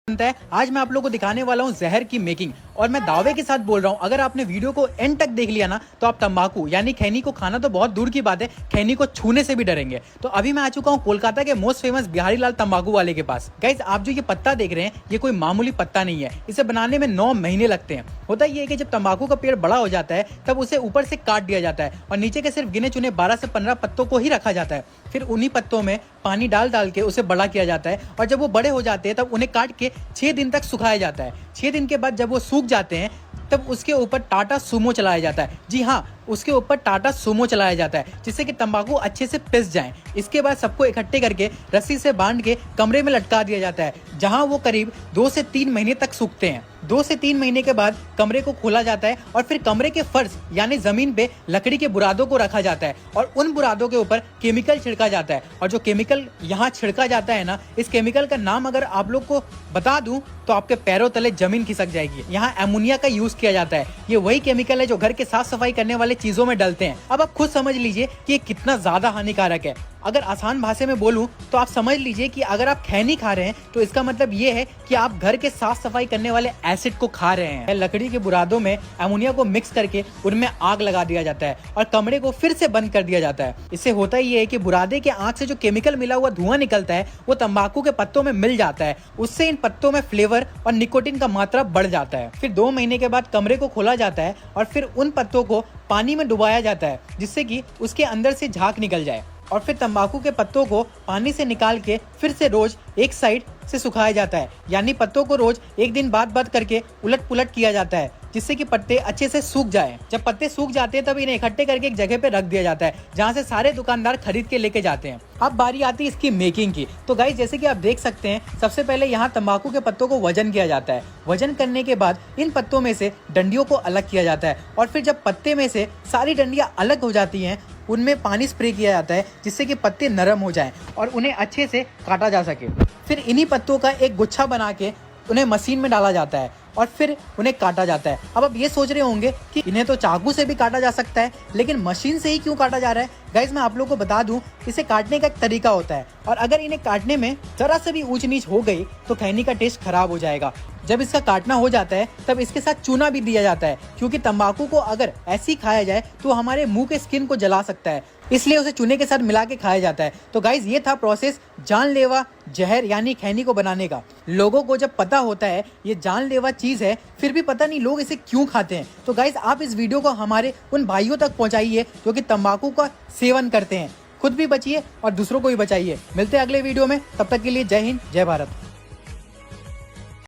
है। आज मैं आप लोगों को दिखाने वाला हूं जहर की मेकिंग और मैं दावे के साथ बोल रहा हूं, अगर आपने वीडियो को एंड तक देख लिया ना तो आप तंबाकू यानी खैनी को खाना तो बहुत दूर की बात है, खैनी को छूने से भी डरेंगे। तो अभी मैं आ चुका हूं कोलकाता के मोस्ट फेमस बिहारी लाल तंबाकू वाले के पास। गाइस, आप जो ये पत्ता देख रहे हैं ये कोई मामूली पत्ता नहीं है, इसे बनाने में 9 महीने लगते हैं। होता ये है कि जब तंबाकू का पेड़ बड़ा हो जाता है तब उसे ऊपर से काट दिया जाता है और नीचे के सिर्फ गिने चुने 12 से 15 पत्तों को ही रखा जाता है। फिर उन्हीं पत्तों में पानी डाल डाल के उसे बड़ा किया जाता है और जब वो बड़े हो जाते हैं तब उन्हें काट के 6 दिन तक सुखाया जाता है। 6 दिन के बाद जब वो सूख जाते हैं तब उसके ऊपर टाटा सूमो चलाया जाता है। जी हाँ, उसके ऊपर टाटा सूमो चलाया जाता है जिससे कि तंबाकू अच्छे से पिस जाए। इसके बाद सबको इकट्ठे करके रस्सी से बांध के कमरे में लटका दिया जाता है जहां वो करीब 2 से 3 महीने तक सूखते हैं। 2 से 3 महीने के बाद कमरे को खोला जाता है और फिर कमरे के फर्श यानी जमीन पे लकड़ी के बुरादों को रखा जाता है और उन बुरादों के ऊपर केमिकल छिड़का जाता है। और जो केमिकल यहाँ छिड़का जाता है ना, इस केमिकल का नाम अगर आप लोग को बता दूं तो आपके पैरों तले जमीन खिसक जाएगी। यहाँ एमोनिया का यूज किया जाता है। ये वही केमिकल है जो घर के साफ सफाई करने वाले चीजों में डलते हैं। अब आप खुद समझ लीजिए कि ये कितना ज्यादा हानिकारक है। अगर आसान भाषा में बोलूं तो आप समझ लीजिए कि अगर आप खैनी खा रहे हैं तो इसका मतलब ये है कि आप घर के साफ सफाई करने वाले एसिड को खा रहे हैं। लकड़ी के बुरादों में अमोनिया को मिक्स करके उनमें आग लगा दिया जाता है और कमरे को फिर से बंद कर दिया जाता है। इससे होता ये है कि बुरादे के आग से जो केमिकल मिला हुआ धुआं निकलता है वो तंबाकू के पत्तों में मिल जाता है। उससे इन पत्तों में फ्लेवर और निकोटिन का मात्रा बढ़ जाता है। फिर 2 महीने के बाद कमरे को खोला जाता है और फिर उन पत्तों को पानी में डुबाया जाता है जिससे कि उसके अंदर से झाग निकल जाए और फिर तंबाकू के पत्तों को पानी से निकाल के फिर से रोज एक साइड से सुखाया जाता है। यानी पत्तों को रोज एक दिन बाद करके उलट पुलट किया जाता है जिससे कि पत्ते अच्छे से सूख जाएं। जब पत्ते सूख जाते हैं तब इन्हें इकट्ठे करके एक जगह पे रख दिया जाता है जहां से सारे दुकानदार खरीद के लेके जाते हैं। अब बारी आती है इसकी मेकिंग की। तो गाइस, जैसे कि आप देख सकते हैं, सबसे पहले यहाँ तंबाकू के पत्तों को वजन किया जाता है। वजन करने के बाद इन पत्तों में से डंडियों को अलग किया जाता है और फिर जब पत्ते में से सारी डंडियां अलग हो जाती हैं उनमें पानी स्प्रे किया जाता है जिससे कि पत्ते नरम हो जाएं और उन्हें अच्छे से काटा जा सके। फिर इन्हीं पत्तों का एक गुच्छा बना के उन्हें मशीन में डाला जाता है और फिर उन्हें काटा जाता है। अब आप ये सोच रहे होंगे कि इन्हें तो चाकू से भी काटा जा सकता है, लेकिन मशीन से ही क्यों काटा जा रहा है? गाइस, मैं आप लोगों को बता दूं, इसे काटने का एक तरीका होता है और अगर इन्हें काटने में जरा से भी ऊंच नीच हो गई तो खैनी का टेस्ट खराब हो जाएगा। जब इसका काटना हो जाता है तब इसके साथ चूना भी दिया जाता है क्योंकि तंबाकू को अगर ऐसे ही खाया जाए तो हमारे मुंह के स्किन को जला सकता है, इसलिए उसे चूने के साथ मिला के खाया जाता है। तो गाइज, ये था प्रोसेस जानलेवा जहर यानी खैनी को बनाने का। लोगों को जब पता होता है ये जानलेवा चीज है फिर भी पता नहीं लोग इसे क्यों खाते हैं। तो गाइज, आप इस वीडियो को हमारे उन भाइयों तक पहुंचाइए जो कि तंबाकू का सेवन करते हैं। खुद भी बचिए और दूसरों को भी बचाइए। मिलते हैं अगले वीडियो में, तब तक के लिए जय हिंद, जय भारत।